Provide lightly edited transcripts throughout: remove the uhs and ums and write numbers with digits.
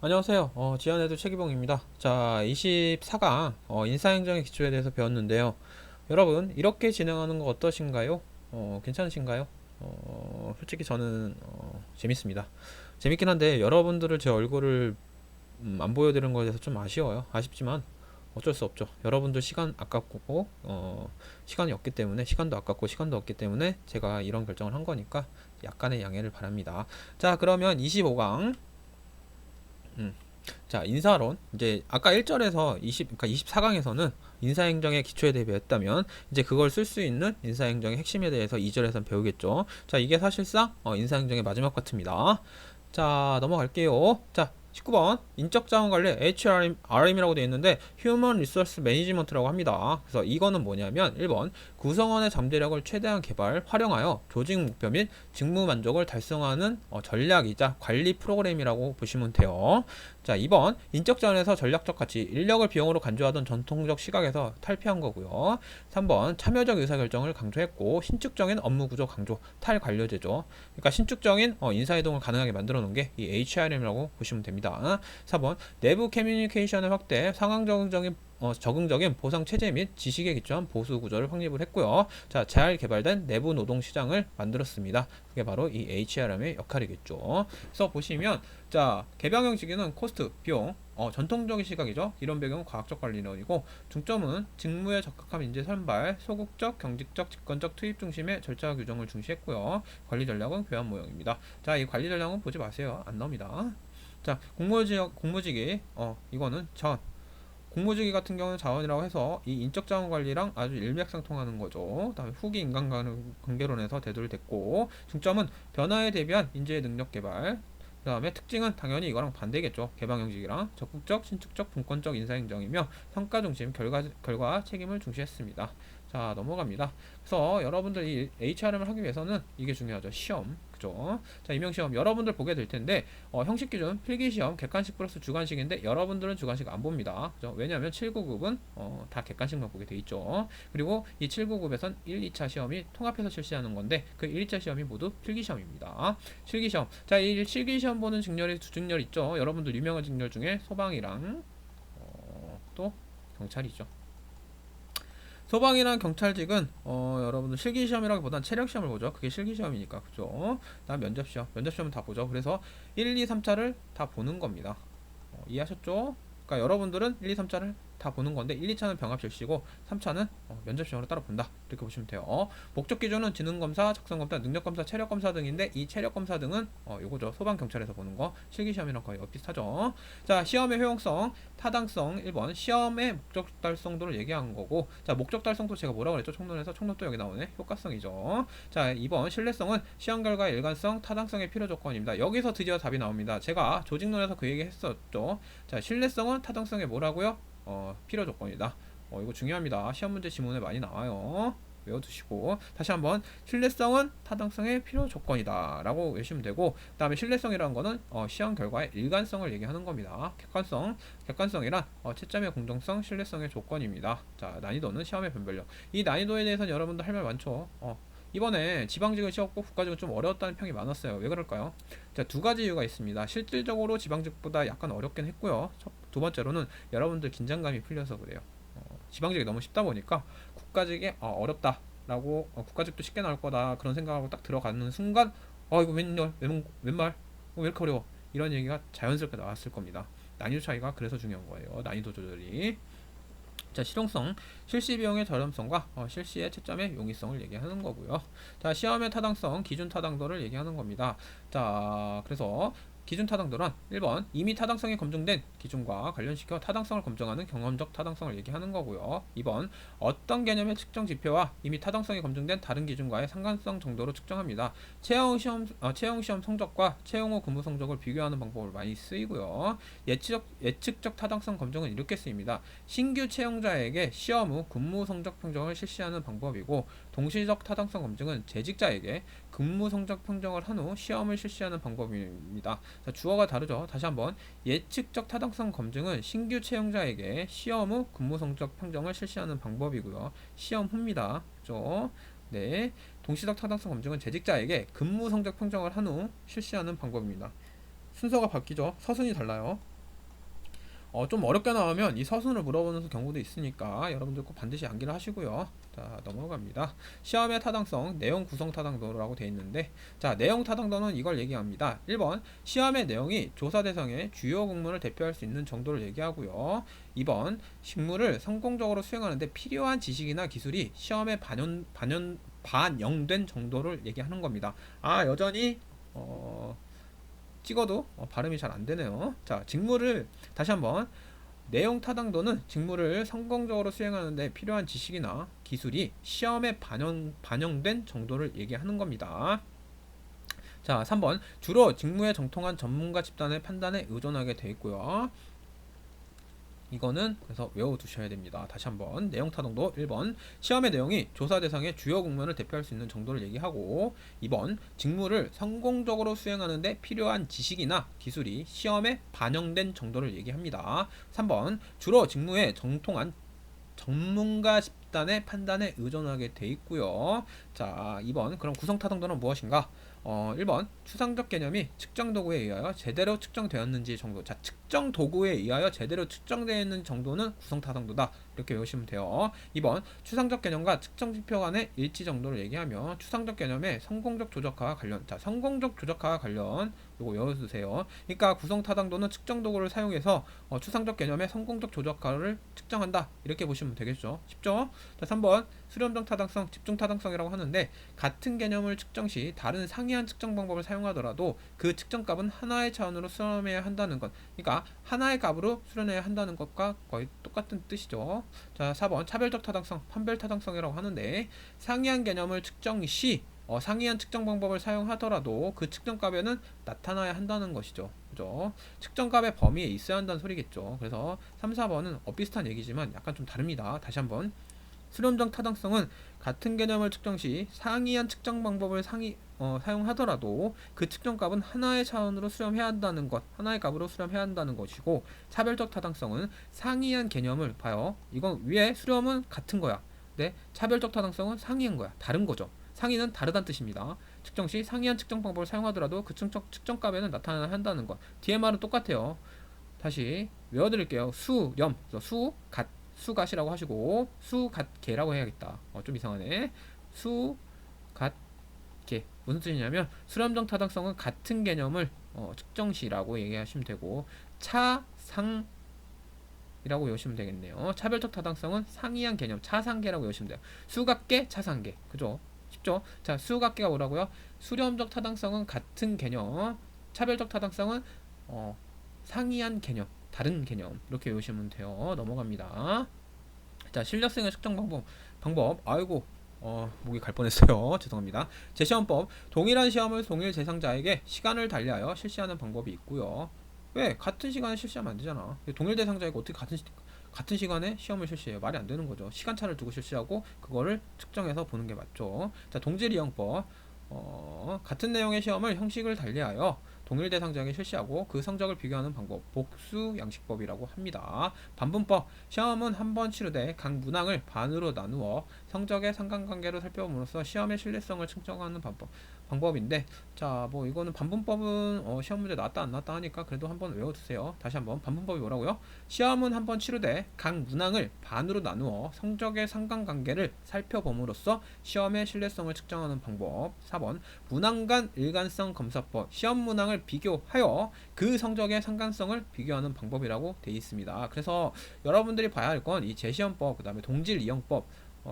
안녕하세요. 지연에도 최기봉입니다. 자, 24강 인사행정의 기초에 대해서 배웠는데요. 여러분, 이렇게 진행하는 거 어떠신가요? 괜찮으신가요? 솔직히 저는 재밌습니다. 재밌긴 한데 여러분들을 제 얼굴을 안 보여드리는 거에 대해서 좀 아쉬워요. 아쉽지만 어쩔 수 없죠. 여러분들 시간 아깝고 시간이 없기 때문에 시간도 아깝고 시간도 없기 때문에 제가 이런 결정을 한 거니까 약간의 양해를 바랍니다. 자, 그러면 25강 자, 인사론. 이제 아까 1절에서 그러니까 24강에서는 인사행정의 기초에 대해 배웠다면 이제 그걸 쓸 수 있는 인사행정의 핵심에 대해서 2절에선 배우겠죠. 자, 이게 사실상 인사행정의 마지막 파트입니다. 자, 넘어갈게요. 자, 19번 인적자원관리 HRM이라고 되어 있는데 Human Resource Management라고 합니다. 그래서 이거는 뭐냐면 1번 구성원의 잠재력을 최대한 개발, 활용하여 조직 목표 및 직무 만족을 달성하는 전략이자 관리 프로그램이라고 보시면 돼요. 자, 2번 인적 자원에서 전략적 가치, 인력을 비용으로 간주하던 전통적 시각에서 탈피한 거고요. 3번 참여적 의사결정을 강조했고 신축적인 업무 구조 강조, 탈관료제죠. 그러니까 신축적인 인사이동을 가능하게 만들어 놓은 게 이 HRM이라고 보시면 됩니다. 4번 내부 커뮤니케이션의 확대, 적응적인 보상 체제 및 지식에 기초한 보수 구조를 확립을 했고요. 자, 잘 개발된 내부 노동 시장을 만들었습니다. 그게 바로 이 HRM의 역할이겠죠. 그래서 보시면 자, 개방형 직위는 코스트, 비용, 전통적인 시각이죠. 이런 배경은 과학적 관리론이고 중점은 직무에 적합한 인재 선발, 소극적, 경직적, 직권적 투입 중심의 절차 규정을 중시했고요. 관리 전략은 교환 모형입니다. 자, 이 관리 전략은 보지 마세요. 안 나옵니다. 자, 공무직이 이거는 공무직위 같은 경우는 자원이라고 해서 이 인적 자원 관리랑 아주 일맥상통하는 거죠. 다음에 후기 인간관계론에서 대두를 됐고 중점은 변화에 대비한 인재의 능력 개발. 그 다음에 특징은 당연히 이거랑 반대겠죠. 개방형식이랑 적극적, 신축적, 분권적 인사행정이며 성과 중심, 결과 책임을 중시했습니다. 자, 넘어갑니다. 그래서 여러분들 이 HRM을 하기 위해서는 이게 중요하죠. 시험. 그죠? 자, 임용시험 여러분들 보게 될 텐데 형식 기준 필기시험 객관식 플러스 주관식인데 여러분들은 주관식 안 봅니다. 그죠? 왜냐하면 799은 다 객관식만 보게 돼 있죠. 그리고 이 799에선 1, 2차 시험이 통합해서 실시하는 건데 그 1, 2차 시험이 모두 필기시험입니다. 실기시험. 자, 이 실기시험 보는 직렬이 두 직렬 있죠. 여러분들 유명한 직렬 중에 소방이랑 또 경찰이죠. 소방이랑 경찰직은 여러분들 실기시험이라기보단 체력시험을 보죠. 그게 실기시험이니까 그죠. 다음 면접시험은 다 보죠. 그래서 1, 2, 3차를 다 보는 겁니다. 이해하셨죠? 그러니까 여러분들은 1, 2, 3차를 다 보는 건데 1, 2차는 병합 실시고 3차는 면접 시험으로 따로 본다. 이렇게 보시면 돼요. 목적 기준은 지능 검사, 작성 검사, 능력 검사, 체력 검사 등인데 이 체력 검사 등은 요거죠. 소방 경찰에서 보는 거 실기 시험이랑 거의 비슷하죠. 자, 시험의 효용성, 타당성 1번 시험의 목적 달성도를 얘기한 거고 자, 목적 달성도 제가 뭐라고 그랬죠? 총론에서 총론도 여기 나오네. 효과성이죠. 자, 2번 신뢰성은 시험 결과의 일관성, 타당성의 필요 조건입니다. 여기서 드디어 답이 나옵니다. 제가 조직론에서 그 얘기 했었죠. 자, 신뢰성은 타당성의 뭐라고요? 필요 조건이다. 이거 중요합니다. 시험 문제 지문에 많이 나와요. 외워두시고 다시 한번 신뢰성은 타당성의 필요 조건이다 라고 외우시면 되고 그 다음에 신뢰성이라는 거는 시험 결과의 일관성을 얘기하는 겁니다. 객관성이란 채점의 공정성, 신뢰성의 조건입니다. 자, 난이도는 시험의 변별력. 이 난이도에 대해서는 여러분들 할 말 많죠. 이번에 지방직을 시험고 국가직은 좀 어려웠다는 평이 많았어요. 왜 그럴까요? 자, 두 가지 이유가 있습니다. 실질적으로 지방직보다 약간 어렵긴 했고요. 두 번째로는 여러분들 긴장감이 풀려서 그래요. 지방직이 너무 쉽다 보니까 국가직이 어렵다라고 국가직도 쉽게 나올 거다 그런 생각하고 딱 들어가는 순간 이거 웬말 왜 이렇게 어려워 이런 얘기가 자연스럽게 나왔을 겁니다. 난이도 차이가 그래서 중요한 거예요. 난이도 조절이. 자, 실용성, 실시 비용의 저렴성과 실시의 채점의 용이성을 얘기하는 거고요. 자, 시험의 타당성, 기준 타당도를 얘기하는 겁니다. 자, 그래서 기준 타당도란 1번 이미 타당성이 검증된 기준과 관련시켜 타당성을 검증하는 경험적 타당성을 얘기하는 거고요. 2번 어떤 개념의 측정 지표와 이미 타당성이 검증된 다른 기준과의 상관성 정도로 측정합니다. 채용 시험 성적과 채용 후 근무 성적을 비교하는 방법을 많이 쓰이고요. 예측적 타당성 검증은 이렇게 쓰입니다. 신규 채용자에게 시험 후 근무 성적 평정을 실시하는 방법이고 동시적 타당성 검증은 재직자에게 근무 성적 평정을 한 후 시험을 실시하는 방법입니다. 자, 주어가 다르죠. 다시 한번 예측적 타당성 검증은 신규 채용자에게 시험 후 근무 성적 평정을 실시하는 방법이고요. 시험 후입니다. 그죠? 네. 동시적 타당성 검증은 재직자에게 근무 성적 평정을 한 후 실시하는 방법입니다. 순서가 바뀌죠. 서순이 달라요. 좀 어렵게 나오면 이 서순을 물어보는 경우도 있으니까 여러분들 꼭 반드시 암기를 하시고요. 자, 넘어갑니다. 시험의 타당성, 내용 구성 타당도라고 되어 있는데, 자, 내용 타당도는 이걸 얘기합니다. 1번, 시험의 내용이 조사 대상의 주요 공문을 대표할 수 있는 정도를 얘기하고요. 2번, 직무를 성공적으로 수행하는데 필요한 지식이나 기술이 시험에 반영된 정도를 얘기하는 겁니다. 여전히 찍어도 발음이 잘 안 되네요. 자, 직무를 다시 한번, 내용 타당도는 직무를 성공적으로 수행하는데 필요한 지식이나 기술이 시험에 반영된 정도를 얘기하는 겁니다. 자, 3번, 주로 직무에 정통한 전문가 집단의 판단에 의존하게 되어 있고요. 이거는 그래서 외워두셔야 됩니다. 다시 한번, 내용 타당도 1번, 시험의 내용이 조사 대상의 주요 국면을 대표할 수 있는 정도를 얘기하고, 2번, 직무를 성공적으로 수행하는데 필요한 지식이나 기술이 시험에 반영된 정도를 얘기합니다. 3번, 주로 직무에 정통한 전문가 집단의 판단에 의존하게 돼 있고요. 자, 2번, 그럼 구성 타당도는 무엇인가? 1번, 추상적 개념이 측정 도구에 의하여 제대로 측정되었는지 정도. 자, 측정 도구에 의하여 제대로 측정되어 있는 정도는 구성 타당도다. 이렇게 외우시면 돼요. 2번, 추상적 개념과 측정 지표 간의 일치 정도를 얘기하며 추상적 개념의 성공적 조작화와 관련. 자, 성공적 조작화와 관련 요거 외워두세요. 그러니까 구성 타당도는 측정 도구를 사용해서 추상적 개념의 성공적 조작화를 측정한다. 이렇게 보시면 되겠죠. 쉽죠? 자, 3번, 수렴적 타당성, 집중 타당성이라고 하는데, 같은 개념을 측정 시 다른 상이한 측정 방법을 사용하더라도 그 측정값은 하나의 차원으로 수렴해야 한다는 것. 그러니까 하나의 값으로 수렴해야 한다는 것과 거의 똑같은 뜻이죠. 자, 4번, 차별적 타당성, 판별 타당성이라고 하는데, 상이한 개념을 측정 시 상이한 측정 방법을 사용하더라도 그 측정값에는 나타나야 한다는 것이죠. 그죠? 측정값의 범위에 있어야 한다는 소리겠죠. 그래서 3, 4번은 비슷한 얘기지만 약간 좀 다릅니다. 다시 한번, 수렴적 타당성은 같은 개념을 측정 시 상이한 측정 방법을 사용하더라도 그 측정값은 하나의 차원으로 수렴해야 한다는 것, 하나의 값으로 수렴해야 한다는 것이고, 차별적 타당성은 상이한 개념을 봐요. 이건 위에 수렴은 같은 거야. 네, 차별적 타당성은 상이한 거야. 다른 거죠. 상이는 다르다는 뜻입니다. 측정 시 상이한 측정 방법을 사용하더라도 그 측정값에는 나타나야 한다는 것. 뒤에 말은 똑같아요. 다시 외워드릴게요. 수렴, 수갓이라고 하시고 수갓개라고 해야겠다. 좀 이상하네. 수갓개 무슨 뜻이냐면, 수렴적 타당성은 같은 개념을 측정시라고 얘기하시면 되고, 차상이라고 외우시면 되겠네요. 차별적 타당성은 상이한 개념, 차상계라고 외우시면 돼요. 수갓개, 차상계. 그죠? 쉽죠? 자, 수갓개가 뭐라고요? 수렴적 타당성은 같은 개념, 차별적 타당성은 상이한 개념, 다른 개념. 이렇게 외우시면 돼요. 넘어갑니다. 자, 실력생의 측정 방법. 아이고, 목이 갈 뻔했어요. 죄송합니다. 재시험법. 동일한 시험을 동일 대상자에게 시간을 달리하여 실시하는 방법이 있고요. 왜? 같은 시간에 실시하면 안 되잖아. 동일 대상자에게 어떻게 같은 시간에 시험을 실시해요? 말이 안 되는 거죠. 시간차를 두고 실시하고 그거를 측정해서 보는 게 맞죠. 자, 동질 이용법. 같은 내용의 시험을 형식을 달리하여 동일 대상자에게 실시하고 그 성적을 비교하는 방법, 복수 양식법이라고 합니다. 반분법. 시험은 한 번 치르되 각 문항을 반으로 나누어 성적의 상관관계를 살펴봄으로써 시험의 신뢰성을 측정하는 방법인데, 자, 뭐 이거는 반분법은 시험 문제 나왔다 안 나왔다 하니까 그래도 한번 외워두세요. 다시 한번, 반분법이 뭐라고요? 시험은 한 번 치르되 각 문항을 반으로 나누어 성적의 상관관계를 살펴봄으로써 시험의 신뢰성을 측정하는 방법. 4번, 문항 간 일관성 검사법. 시험 문항을 비교하여 그 성적의 상관성을 비교하는 방법이라고 되어 있습니다. 그래서 여러분들이 봐야 할 건 이 재시험법, 그 다음에 동질 이용법,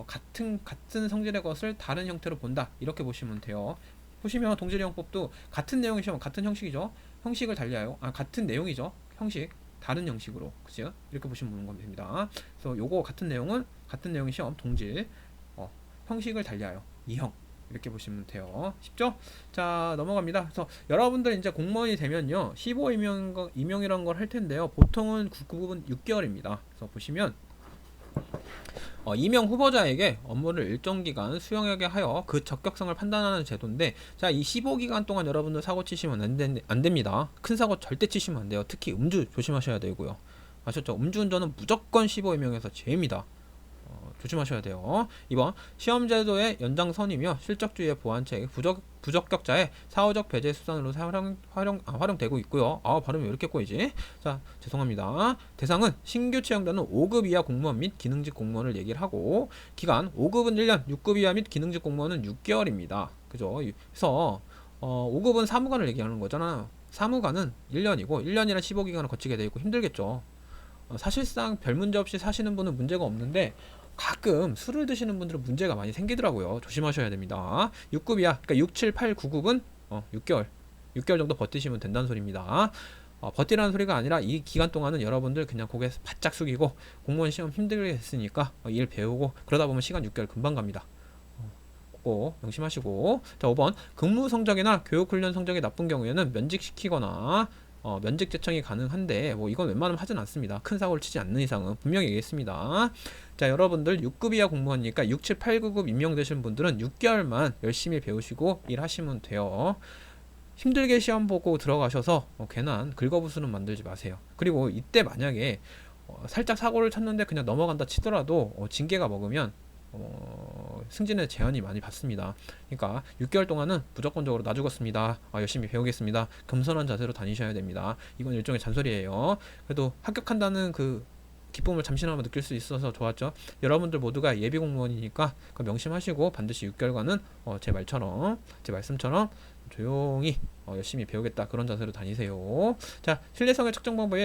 같은 성질의 것을 다른 형태로 본다, 이렇게 보시면 돼요. 보시면 동질 이용법도 같은 내용의 시험, 같은 형식이죠. 형식을 달리하여, 같은 내용이죠. 형식 다른 형식으로, 그죠? 이렇게 보시면 됩니다. 그래서 요거 같은 내용의 시험 동질, 형식을 달리하여 이형, 이렇게 보시면 돼요. 쉽죠? 자, 넘어갑니다. 그래서 여러분들 이제 공무원이 되면요, 15 임용이라는 걸 할 텐데요, 보통은 구급은 6개월입니다. 그래서 보시면 임용 후보자에게 업무를 일정 기간 수행하게 하여 그 적격성을 판단하는 제도인데, 자, 이 15기간 동안 여러분들 사고 치시면 안 됩니다. 큰 사고 절대 치시면 안 돼요. 특히 음주 조심하셔야 되고요. 아셨죠? 음주운전은 무조건 15임용에서 제입니다. 조심하셔야 돼요. 2번 시험 제도의 연장선이며 실적주의의 보완책 부적격자의 사후적 배제 수단으로 활용되고 있고요. 발음이 왜 이렇게 꼬이지? 자, 죄송합니다. 대상은 신규 채용되는 5급 이하 공무원 및 기능직 공무원을 얘기를 하고 기간 5급은 1년, 6급 이하 및 기능직 공무원은 6개월입니다. 그죠? 그래서 5급은 사무관을 얘기하는 거잖아요. 사무관은 1년이고 1년이란 15기간을 거치게 되어 있고 힘들겠죠. 사실상 별 문제 없이 사시는 분은 문제가 없는데 가끔 술을 드시는 분들은 문제가 많이 생기더라고요. 조심하셔야 됩니다. 6급 이하, 그러니까 6, 7, 8, 9급은 6개월 정도 버티시면 된다는 소리입니다. 버티라는 소리가 아니라 이 기간 동안은 여러분들 그냥 고개 바짝 숙이고 공무원 시험 힘들게 했으니까 일 배우고 그러다 보면 시간 6개월 금방 갑니다. 꼭 명심하시고. 자, 5번 근무 성적이나 교육 훈련 성적이 나쁜 경우에는 면직시키거나 면직 제청이 가능한데 뭐 이건 웬만하면 하진 않습니다. 큰 사고를 치지 않는 이상은 분명히 얘기했습니다. 자, 여러분들 6급 이하 공무원이니까 6, 7, 8, 9급 임명되신 분들은 6개월만 열심히 배우시고 일하시면 돼요. 힘들게 시험 보고 들어가셔서 괜한 긁어부스는 만들지 마세요. 그리고 이때 만약에 살짝 사고를 쳤는데 그냥 넘어간다 치더라도 징계가 먹으면 승진의 제한이 많이 받습니다. 그러니까 6개월 동안은 무조건적으로 나 죽었습니다. 열심히 배우겠습니다. 겸손한 자세로 다니셔야 됩니다. 이건 일종의 잔소리예요. 그래도 합격한다는 그 기쁨을 잠시나마 느낄 수 있어서 좋았죠. 여러분들 모두가 예비 공무원이니까 명심하시고 반드시 6개월간은 제 말씀처럼 조용히 열심히 배우겠다 그런 자세로 다니세요. 자, 신뢰성의 측정 방법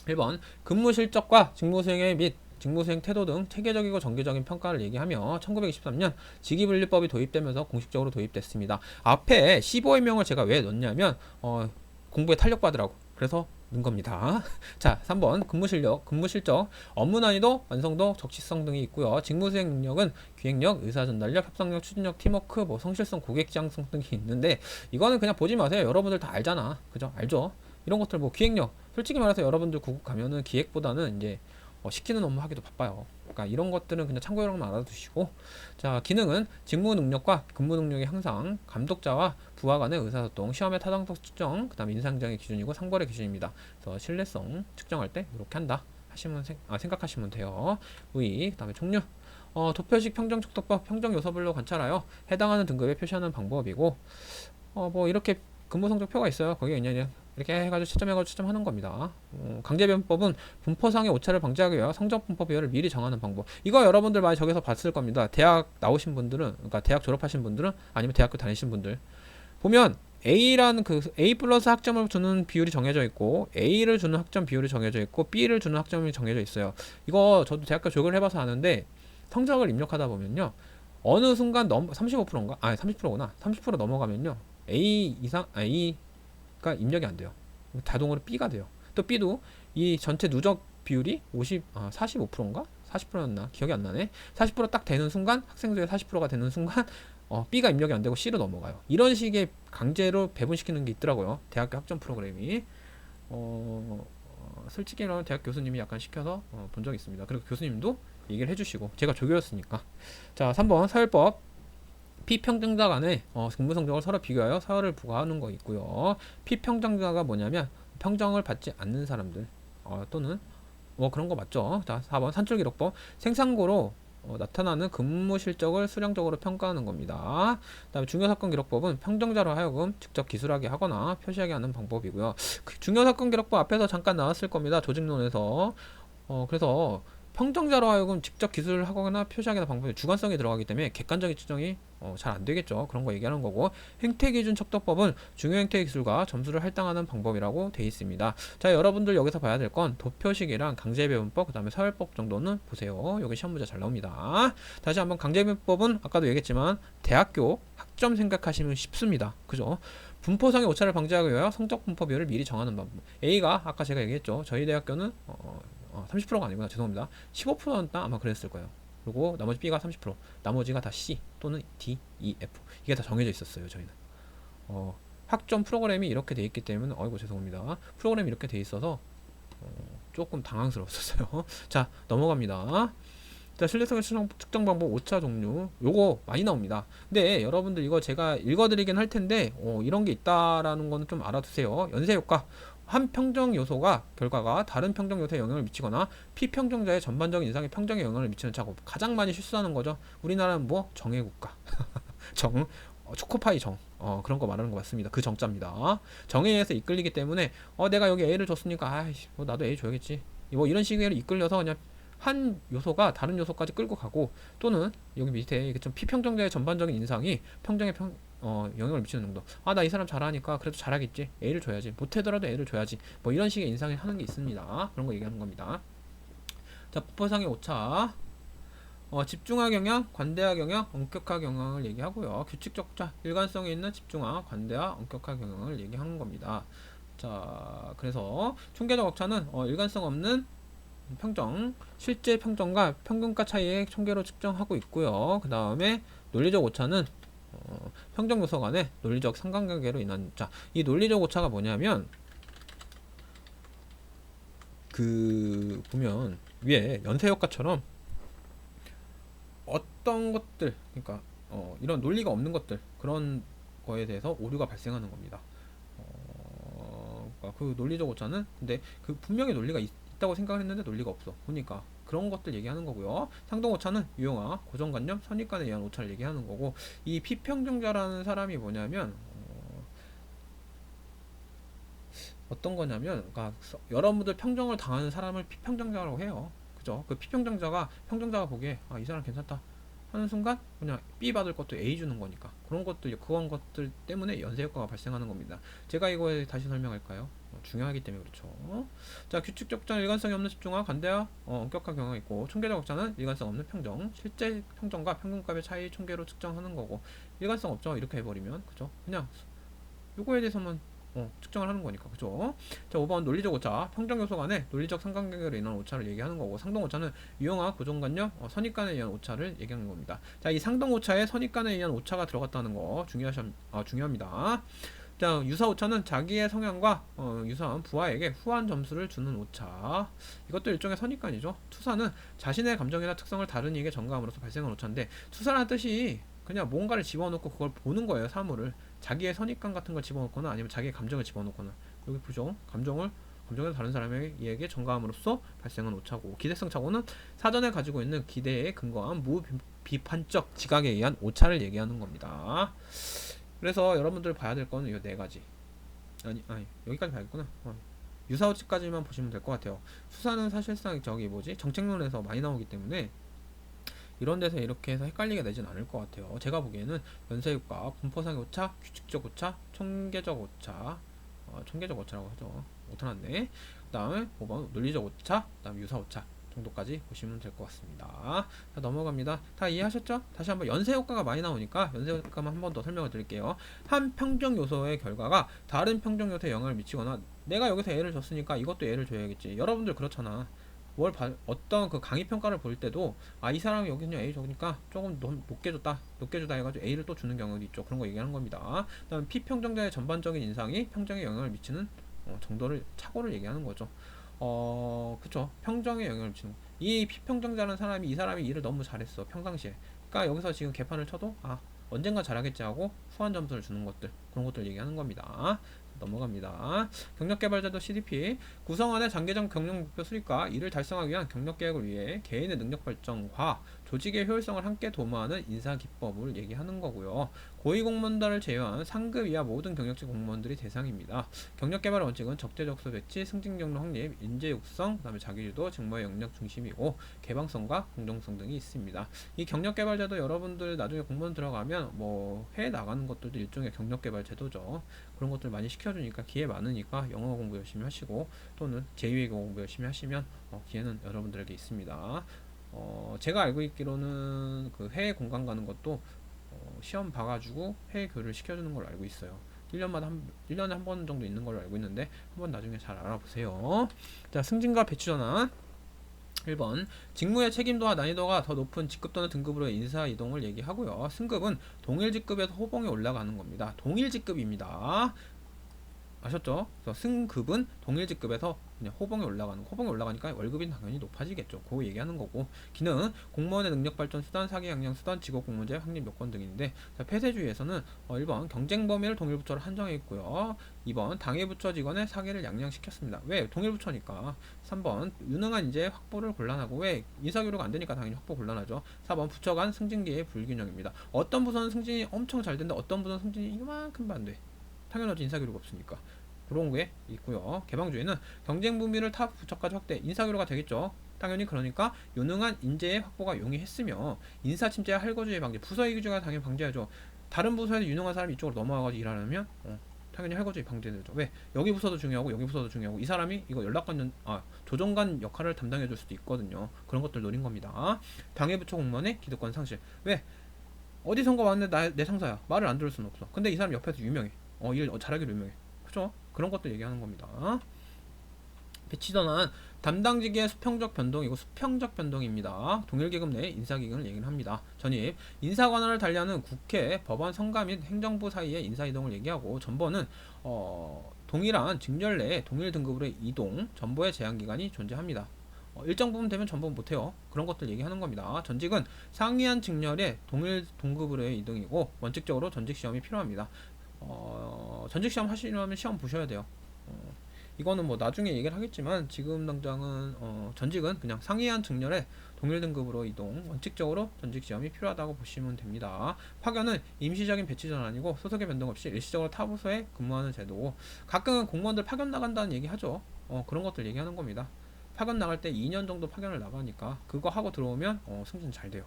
1번 근무 실적과 직무 수행의 및 직무수행 태도 등 체계적이고 정기적인 평가를 얘기하며 1923년 직위분리법이 도입되면서 공식적으로 도입됐습니다. 앞에 15의 명을 제가 왜 넣냐면 공부에 탄력받으라고 그래서 넣은 겁니다. 자, 3번 근무실력, 근무실적, 업무 난이도, 완성도, 적시성 등이 있고요. 직무수행 능력은 기획력, 의사전달력, 협상력, 추진력, 팀워크, 성실성, 고객지향성 등이 있는데 이거는 그냥 보지 마세요. 여러분들 다 알잖아. 그죠? 알죠? 이런 것들 기획력, 솔직히 말해서 여러분들 구급 가면은 기획보다는 이제 시키는 업무 하기도 바빠요. 그러니까 이런 것들은 그냥 참고용으로만 알아두시고. 자, 기능은 직무 능력과 근무 능력의 향상, 감독자와 부하 간의 의사소통, 시험의 타당성 측정, 그 다음에 인상정의 기준이고 상벌의 기준입니다. 그래서 신뢰성 측정할 때 이렇게 한다 생각하시면 돼요. 의, 그 다음에 종류, 도표식 평정척도법 평정 요소별로 관찰하여 해당하는 등급에 표시하는 방법이고 이렇게 근무 성적표가 있어요. 거기에 그냥 이렇게 해가지고 채점해가지고 채점하는 겁니다. 강제변법은 분포상의 오차를 방지하기 위해 성적 분포 비율을 미리 정하는 방법. 이거 여러분들 많이 저기서 봤을 겁니다. 대학 나오신 분들은, 그러니까 대학 졸업하신 분들은 아니면 대학교 다니신 분들 보면 A라는 A 플러스 학점을 주는 비율이 정해져 있고 A를 주는 학점 비율이 정해져 있고 B를 주는 학점이 정해져 있어요. 이거 저도 대학교 조교를 해봐서 아는데 성적을 입력하다 보면요 어느 순간 35%인가? 30%구나. 30% 넘어가면요 A가 입력이 안 돼요. 자동으로 B가 돼요. 또 B도 이 전체 누적 비율이 45%인가? 40%였나? 기억이 안 나네. 40% 딱 되는 순간, 학생 수의 40%가 되는 순간 B가 입력이 안 되고 C로 넘어가요. 이런 식의 강제로 배분시키는 게 있더라고요. 대학교 학점 프로그램이. 솔직히 말하면 대학 교수님이 약간 시켜서 본 적이 있습니다. 그리고 교수님도 얘기를 해주시고 제가 조교였으니까. 자, 3번 사회법. 피평등자 간의 근무 성적을 서로 비교하여 서열을 부과하는 거 있고요. 피평등자가 뭐냐면 평정을 받지 않는 사람들 또는 그런 거 맞죠. 자, 4번 산출기록법. 생산고로 나타나는 근무 실적을 수량적으로 평가하는 겁니다. 그다음에 중요사건기록법은 평정자로 하여금 직접 기술하게 하거나 표시하게 하는 방법이고요. 중요사건기록법 앞에서 잠깐 나왔을 겁니다. 조직론에서. 그래서 평정자로 하여금 직접 기술을 하거나 표시하게 하는 방법이 주관성이 들어가기 때문에 객관적인 측정이 잘 안되겠죠. 그런 거 얘기하는 거고, 행태기준 척도법은 중요행태 기술과 점수를 할당하는 방법이라고 되어 있습니다. 자, 여러분들 여기서 봐야 될 건 도표식이랑 강제배분법, 그 다음에 서열법 정도는 보세요. 여기 시험 문제 잘 나옵니다. 다시 한번 강제배분법은 아까도 얘기했지만 대학교 학점 생각하시면 쉽습니다. 그죠? 분포상의 오차를 방지하기 위하여 성적 분포 비율을 미리 정하는 방법. A가 아까 제가 얘기했죠. 저희 대학교는 30%가 아니구나. 죄송합니다. 15%였나? 아마 그랬을 거예요. 그리고 나머지 B가 30%, 나머지가 다 C 또는 D, E, F. 이게 다 정해져 있었어요. 저희는. 학점 프로그램이 이렇게 돼 있기 때문에 죄송합니다. 프로그램이 이렇게 돼 있어서 조금 당황스러웠었어요. 자, 넘어갑니다. 자, 신뢰성의 측정 방법 5차 종류. 요거 많이 나옵니다. 근데 여러분들 이거 제가 읽어드리긴 할 텐데 이런 게 있다라는 거는 좀 알아두세요. 연쇄 효과. 한 평정 요소가 결과가 다른 평정 요소에 영향을 미치거나 피평정자의 전반적인 인상에 평정에 영향을 미치는 차고 가장 많이 실수하는 거죠. 우리나라는 뭐 정의 국가 정 초코파이 정 그런 거 말하는 거 맞습니다. 그 정자입니다. 정에 의해서 이끌리기 때문에 내가 여기 A를 줬으니까 아이씨 뭐 나도 A 줘야겠지. 뭐 이런 식으로 이끌려서 그냥 한 요소가 다른 요소까지 끌고 가고 또는 여기 밑에 좀 피평정자의 전반적인 인상이 평정에 영향을 미치는 정도. 나 이 사람 잘하니까 그래도 잘하겠지. A를 줘야지. 못하더라도 A를 줘야지. 뭐 이런 식의 인상을 하는 게 있습니다. 그런 거 얘기하는 겁니다. 자, 분포상의 오차. 집중화 경향, 관대화 경향, 엄격화 경향을 얘기하고요. 규칙적 오차, 일관성이 있는 집중화, 관대화, 엄격화 경향을 얘기하는 겁니다. 자, 그래서 총계적 오차는 일관성 없는 평정, 실제 평정과 평균가 차이의 총계로 측정하고 있고요. 그 다음에 논리적 오차는 평정 요소 간의 논리적 상관관계로 인한 오차. 이 논리적 오차가 뭐냐면 그 보면 위에 연쇄 효과처럼 어떤 것들, 그러니까 이런 논리가 없는 것들 그런 거에 대해서 오류가 발생하는 겁니다. 그러니까 그 논리적 오차는 근데 그 분명히 논리가 있다고 생각했는데 논리가 없어. 보니까 그런 것들 얘기하는 거고요. 상동 오차는 유형화, 고정관념, 선입관에 의한 오차를 얘기하는 거고 이 피평정자라는 사람이 뭐냐면 어떤 거냐면 그러니까 여러분들 평정을 당하는 사람을 피평정자라고 해요. 그죠? 그 피평정자가 평정자가 보기에 이 사람 괜찮다 하는 순간 그냥 B 받을 것도 A 주는 거니까 그런 것들 때문에 연쇄 효과가 발생하는 겁니다. 제가 이거에 다시 설명할까요? 중요하기 때문에 그렇죠. 자, 규칙적 적자는 일관성이 없는 집중화, 관대화, 엄격한 경향이 있고 총계적 적자는 일관성 없는 평정, 실제 평정과 평균값의 차이 총계로 측정하는 거고 일관성 없죠. 이렇게 해버리면 그죠? 그냥 요거에 대해서만 측정을 하는 거니까 그죠? 자, 5번 논리적 오차, 평정 요소 간의 논리적 상관관계로 인한 오차를 얘기하는 거고 상동 오차는 유형화, 고정관념, 선입관에 의한 오차를 얘기하는 겁니다. 자, 이 상동 오차에 선입관에 의한 오차가 들어갔다는 거 중요합니다. 자, 유사 오차는 자기의 성향과 유사한 부하에게 후한 점수를 주는 오차. 이것도 일종의 선입관이죠. 투사는 자신의 감정이나 특성을 다른 이에게 전가함으로써 발생한 오차인데 투사라는 뜻이 그냥 뭔가를 집어넣고 그걸 보는 거예요. 사물을 자기의 선입관 같은 걸 집어넣거나 아니면 자기의 감정을 집어넣거나 여기 보죠. 감정을 다른 사람에게 전가함으로써 발생한 오차고 기대성 차고는 사전에 가지고 있는 기대에 근거한 무비판적 지각에 의한 오차를 얘기하는 겁니다. 그래서 여러분들 봐야 될 거는 이 네 가지. 아니 여기까지 봐야겠구나. 유사오치까지만 보시면 될 것 같아요. 수사는 사실상 정책론에서 많이 나오기 때문에 이런 데서 이렇게 해서 헷갈리게 되진 않을 것 같아요. 제가 보기에는 연쇄효과, 분포상의 오차, 규칙적 오차, 총계적 오차, 총계적 오차라고 하죠. 오타났네. 그 다음에 5번 논리적 오차, 그 다음 유사 오차 정도까지 보시면 될 것 같습니다. 자, 넘어갑니다. 다 이해하셨죠? 다시 한번 연쇄효과가 많이 나오니까 연쇄효과만 한 번 더 설명을 드릴게요. 한 평정 요소의 결과가 다른 평정 요소에 영향을 미치거나 내가 여기서 A를 줬으니까 이것도 A를 줘야겠지. 여러분들 그렇잖아. 어떤 그 강의 평가를 볼 때도 이 사람이 여기 그냥 A 적으니까 조금 높게 줬다 해가지고 A를 또 주는 경우도 있죠. 그런 거 얘기하는 겁니다. 그다음 피평정자의 전반적인 인상이 평정에 영향을 미치는 정도를 착오를 얘기하는 거죠. 그쵸. 평정에 영향을 미치는 거. 이 피평정자라는 사람이 이 사람이 일을 너무 잘했어 평상시에. 그러니까 여기서 지금 개판을 쳐도 언젠가 잘하겠지 하고 후한 점수를 주는 것들 그런 것들 얘기하는 겁니다. 넘어갑니다. 경력개발자도 CDP 구성원의 장기적 경력 목표 수립과 이를 달성하기 위한 경력계획을 위해 개인의 능력 발전과 조직의 효율성을 함께 도모하는 인사기법을 얘기하는 거고요. 고위공무원들을 제외한 상급 이하 모든 경력직 공무원들이 대상입니다. 경력개발 원칙은 적재적소 배치, 승진 경로 확립, 인재 육성, 그 다음에 자기주도, 직무의 영역 중심이고 개방성과 공정성 등이 있습니다. 이 경력개발제도 여러분들 나중에 공무원 들어가면 뭐 해외 나가는 것들도 일종의 경력개발 제도죠. 그런 것들 많이 시켜주니까 기회 많으니까 영어 공부 열심히 하시고 또는 제2외국어 공부 열심히 하시면 기회는 여러분들에게 있습니다. 제가 알고 있기로는 그 해외 공강 가는 것도 시험 봐가지고 해외 교류를 시켜주는 걸로 알고 있어요. 1년에 한 번 정도 있는 걸로 알고 있는데 한번 나중에 잘 알아보세요. 자, 승진과 배치 전환 1번 직무의 책임도와 난이도가 더 높은 직급 또는 등급으로의 인사 이동을 얘기하고요. 승급은 동일 직급에서 호봉에 올라가는 겁니다. 동일 직급입니다. 아셨죠? 그래서 승급은 동일 직급에서 그냥 호봉에 올라가는 호봉에 올라가니까 월급이 당연히 높아지겠죠. 그거 얘기하는 거고 기능 공무원의 능력 발전 수단 사기 양양 수단 직업 공무제 확립 요건 등인데 자, 폐쇄주의에서는 1번 경쟁 범위를 동일 부처로 한정해 있고요. 2번 당해 부처 직원의 사기를 양양시켰습니다. 왜? 동일 부처니까. 3번 유능한 인재 확보를 곤란하고 왜? 인사교류가 안 되니까 당연히 확보 곤란하죠. 4번 부처 간 승진기의 불균형입니다. 어떤 부서는 승진이 엄청 잘 된다. 어떤 부서는 승진이 이만큼도 안 돼. 당연하지 인사교류가 없으니까 그런 게 있고요. 개방주의는 경쟁 분비를 타 부처까지 확대 인사교류가 되겠죠. 당연히 그러니까 유능한 인재의 확보가 용이했으며 인사 침체와 할거주의 방지 부서 이기주의가 당연히 방지하죠. 다른 부서에서 유능한 사람이 이쪽으로 넘어와가지고 일하려면 당연히 할거주의 방지되죠. 왜? 여기 부서도 중요하고 여기 부서도 중요하고 이 사람이 이거 연락관 조정관 역할을 담당해줄 수도 있거든요. 그런 것들 노린 겁니다. 당해부처 공무원의 기득권 상실. 왜? 어디선가 왔는데 내 상사야. 말을 안 들을 수는 없어. 근데 이 사람 옆에서 유명해. 일 잘하기로 유명해. 그죠? 그런 것도 얘기하는 겁니다. 배치 전환 담당직의 수평적 변동이고 수평적 변동입니다. 동일계급 내 인사기능을 얘기를 합니다. 전입 인사관할을 달리하는 국회, 법안, 성가 및 행정부 사이의 인사이동을 얘기하고 전보는 동일한 직렬 내에 동일 등급으로의 이동, 전보의 제한기간이 존재합니다. 일정 부분 되면 전부 못해요. 그런 것들 얘기하는 겁니다. 전직은 상이한 직렬의 동일 동급으로의 이동이고 원칙적으로 전직 시험이 필요합니다. 전직 시험 하시려면 시험 보셔야 돼요. 이거는 뭐 나중에 얘기를 하겠지만 지금 당장은 전직은 그냥 상이한 직렬의 동일 등급으로 이동 원칙적으로 전직 시험이 필요하다고 보시면 됩니다. 파견은 임시적인 배치 전환이고 소속의 변동 없이 일시적으로 타 부서에 근무하는 제도고 가끔은 공무원들 파견 나간다는 얘기 하죠. 그런 것들 얘기하는 겁니다. 파견 나갈 때 2년 정도 파견을 나가니까 그거 하고 들어오면 승진 잘 돼요.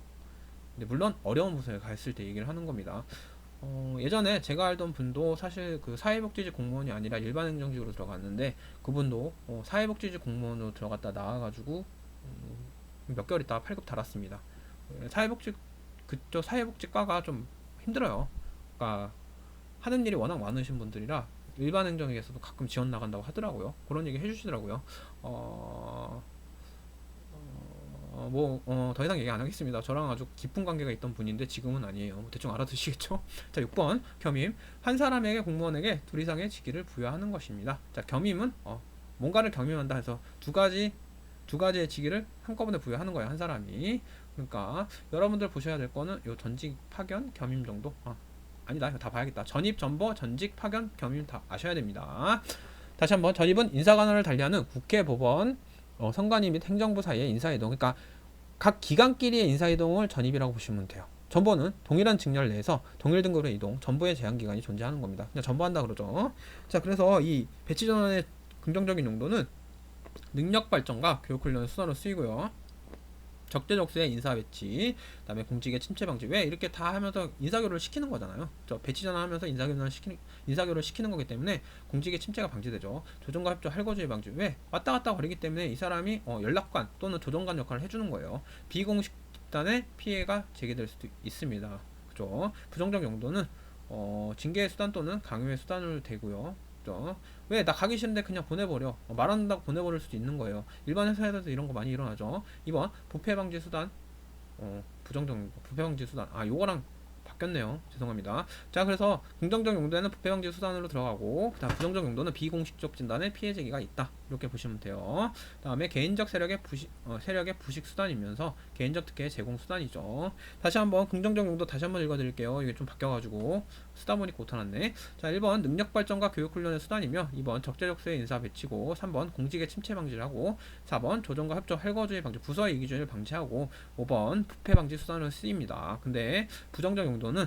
근데 물론 어려운 부서에 갔을 때 얘기를 하는 겁니다. 예전에 제가 알던 분도 사실 그 사회복지직 공무원이 아니라 일반 행정직으로 들어갔는데 그분도 사회복지직 공무원으로 들어갔다 나와가지고 몇 개월 있다가 8급 달았습니다. 사회복지 그쪽 사회복지과가 좀 힘들어요. 그러니까 하는 일이 워낙 많으신 분들이라 일반 행정직에서도 가끔 지원 나간다고 하더라고요. 그런 얘기 해주시더라고요. 더 이상 얘기 안 하겠습니다. 저랑 아주 깊은 관계가 있던 분인데 지금은 아니에요. 대충 알아두시겠죠? 자, 6번 겸임. 한 사람에게 공무원에게 둘 이상의 직위를 부여하는 것입니다. 자, 겸임은 뭔가를 겸임한다 해서 두 가지의 직위를 한꺼번에 부여하는 거예요. 한 사람이. 그러니까 여러분들 보셔야 될 거는 요 전직 파견 겸임 정도. 아니다. 이거 다 봐야겠다. 전입 전보 전직 파견 겸임 다 아셔야 됩니다. 다시 한번 전입은 인사관할을 달리하는 국회 법원 선관위 및 행정부 사이의 인사이동. 그러니까 각 기관끼리의 인사이동을 전입이라고 보시면 돼요. 전보는 동일한 직렬 내에서 동일 등급의 이동, 전보의 제한기간이 존재하는 겁니다. 그냥 전보한다 그러죠. 자, 그래서 이 배치 전환의 긍정적인 용도는 능력 발전과 교육 훈련의 수단으로 쓰이고요. 적재적소의 인사 배치, 그다음에 공직의 침체 방지. 왜 이렇게 다 하면서 인사교류를 시키는 거잖아요. 배치 전환하면서 인사교류를 시키는 거기 때문에 공직의 침체가 방지되죠. 조정과 협조, 할거주의 방지. 왜 왔다 갔다 거리기 때문에 이 사람이 연락관 또는 조정관 역할을 해주는 거예요. 비공식 집단의 피해가 제기될 수도 있습니다. 그죠? 부정적 용도는 징계의 수단 또는 강요의 수단으로 되고요. 왜 나 가기 싫은데 그냥 보내버려 말 안 한다고 보내버릴 수도 있는 거예요. 일반 회사에서도 이런 거 많이 일어나죠. 2번 부패 방지 수단. 부정적 부패 방지 수단 요거랑 바뀌었네요. 죄송합니다. 자, 그래서 긍정적 용도에는 부패 방지 수단으로 들어가고 그다음 부정적 용도는 비공식적 진단에 피해 제기가 있다. 이렇게 보시면 돼요. 다음에 개인적 세력의 부식 수단이면서 개인적 특혜의 제공 수단이죠. 다시 한번 긍정적 용도 다시 한번 읽어드릴게요. 이게 좀 바뀌어가지고 쓰다 보니까 못하났네. 자, 1번 능력 발전과 교육 훈련의 수단이며 2번 적재적소의 인사 배치고 3번 공직의 침체 방지를 하고 4번 조정과 협조 할거주의 방지 부서의 이기주의를 방지하고 5번 부패 방지 수단으로 쓰입니다. 근데 부정적 용도는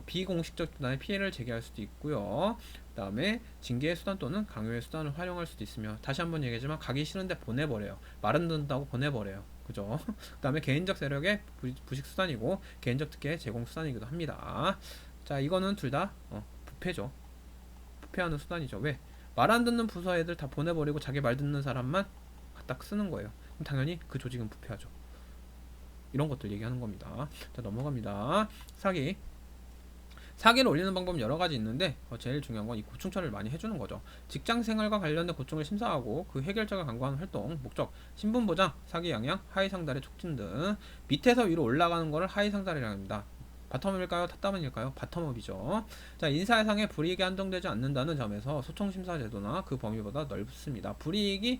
비공식적 수단의 피해를 제기할 수도 있고요. 그 다음에 징계의 수단 또는 강요의 수단을 활용할 수도 있으며 다시 한번 얘기하지만 가기 싫은데 보내버려요. 말 안 듣는다고 보내버려요. 그죠? 그 다음에 개인적 세력의 부식 수단이고 개인적 특혜의 제공 수단이기도 합니다. 자, 이거는 둘 다 부패죠. 부패하는 수단이죠. 왜? 말 안 듣는 부서 애들 다 보내버리고 자기 말 듣는 사람만 갖다 쓰는 거예요. 그럼 당연히 그 조직은 부패하죠. 이런 것들 얘기하는 겁니다. 자, 넘어갑니다. 사기를 올리는 방법은 여러 가지 있는데 제일 중요한 건 이 고충 처리를 많이 해주는 거죠. 직장 생활과 관련된 고충을 심사하고 그 해결책을 강구하는 활동, 목적, 신분 보장, 사기 양양, 하위 상달의 촉진 등 밑에서 위로 올라가는 거를 하위 상달이라고 합니다. 바텀업일까요? 탑다운일까요? 바텀업이죠. 자, 인사상의 불이익이 한정되지 않는다는 점에서 소총심사 제도나 그 범위보다 넓습니다. 불이익이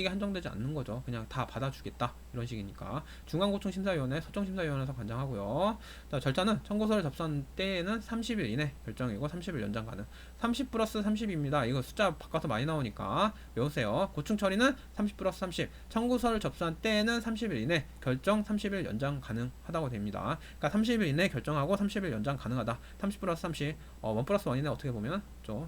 한정되지 않는 거죠. 그냥 다 받아주겠다 이런 식이니까. 중앙고충심사위원회, 소총심사위원회에서 관장하고요. 자, 절차는 청구서를 접수한 때에는 30일 이내 결정이고 30일 연장 가능. 30 플러스 30입니다. 이거 숫자 바꿔서 많이 나오니까 외우세요. 고충 처리는 30 플러스 30. 청구서를 접수한 때에는 30일 이내 결정 30일 연장 가능하다고 됩니다. 그러니까 30일 이내 결정하고 30일 연장 가능하다. 30 플러스 30. 1 플러스 1이네 어떻게 보면.